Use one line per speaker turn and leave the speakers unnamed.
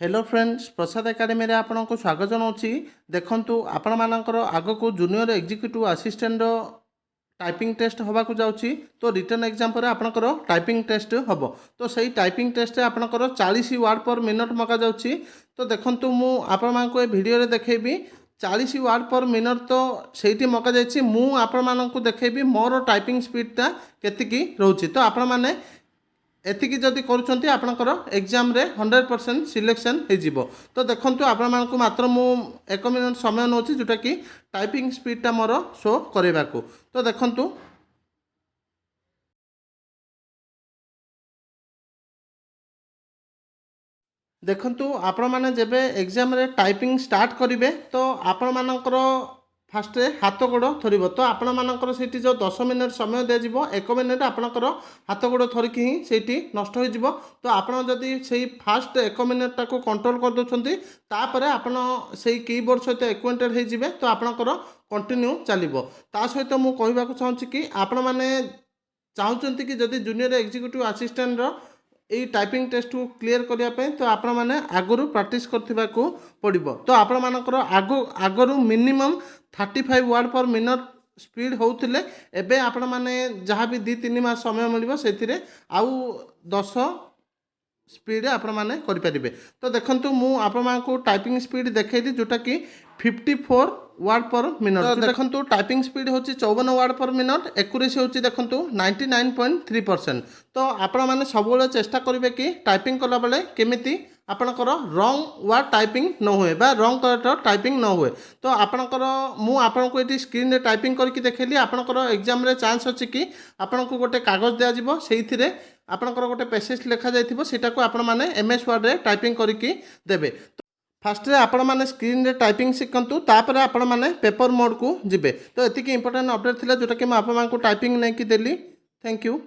Hello friends, प्रसाद academy रे आपनको स्वागत जनाऊँगी। देखंतु आपण मानकर आग को junior executive assistant typing test होगा जाऊँगी। तो रिटर्न एग्जाम पर आपणकर टाइपिंग टेस्ट हम। तो सही टाइपिंग टेस्ट आपणकर 40 वर्ड पर मिनट मगा जाऊँगी। तो देखंतु मु आपण मानक ए वीडियो रे देखैबी 40 वर्ड पर मिनट। तो सहीटी मगा जाइछि। मु आपण मानक देखैबी मोर टाइपिंग स्पीडटा केतिकी रहउछि। तो आपण माने एतिकी जदि करूछंती आपणकर एग्जाम रे 100% सिलेक्शन हो जिवो। तो देखंतु आपण मानकु मात्र मु 1 मिनिट समय नउछि जोटा कि टाइपिंग स्पीडटा मोर शो करेबाकू। तो देखंतु देखंतु आपण माने जेबे एग्जाम रे टाइपिंग स्टार्ट करिवे तो आपण मानकर फास्ट हाथ गोड़ थरिबो। तो आपण मानकर सेठी जो 10 मिनिट समय दे जिवो 1 मिनिट आपणकर हाथ गोड़ थरिकी ही सेठी नष्ट हो जिवो। तो आपण जदि सेही फास्ट 1 मिनिट टाको कंट्रोल कर दोछंती तापरे आपण सेही कीबोर्ड सहित एक्वेंटेड हे जिवे। तो आपणकर कंटिन्यू चलिबो। ता सहित मु कहबाकू चाहूछि कि आपण माने चाहूचंती कि जदि जूनियर एग्जीक्यूटिव असिस्टेंट रो এই टाइपिंग टेस्ट को क्लियर करने तो आपण मैंने आगु प्रैक्टिस करथिबाकू पड़िबो। तो आपण मानकर आगु minimum 35 word per minute speed होउथिले एबे आपण माने जहाँ भी 2-3 मास समय मिलिबो सेथिरे आउ 10 स्पीड आपण माने करि परिबे। तो देखंतु मु आपण मानकू टाइपिंग स्पीड देखैली जोटा कि 54 वर्ड पर मिनट। तो देखंतु टाइपिंग स्पीड होची 54 वर्ड पर मिनट। एक्यूरेसी होची देखंतु 99.3%। तो आपण माने सबले चेष्टा करिवे कि टाइपिंग कला बेले केमिति आपणकर रॉन्ग वर्ड टाइपिंग न हुए बा रॉन्ग करेक्टर टाइपिंग न हुए। तो आपणकर मु आपनको एटी स्क्रीन रे टाइपिंग करके देखैली। आपणकर एग्जाम रे चांस अछि कि आपनको गोटे कागज दिया जिवो सेहिथिरे आपणकर गोटे पैसेज लिखा जाइथिबो सेटाको आपण माने एमएस वर्ड रे टाइपिंग करके देबे। फास्ट रे आपण माने स्क्रीन रे टाइपिंग शिखंतु तापर आपण माने पेपर मोड को जिबे। तो एतिकी इंपोर्टेंट अपडेट थिला जोटा कि मैं आपण मानकू टाइपिंग नै कि देली। Thank you.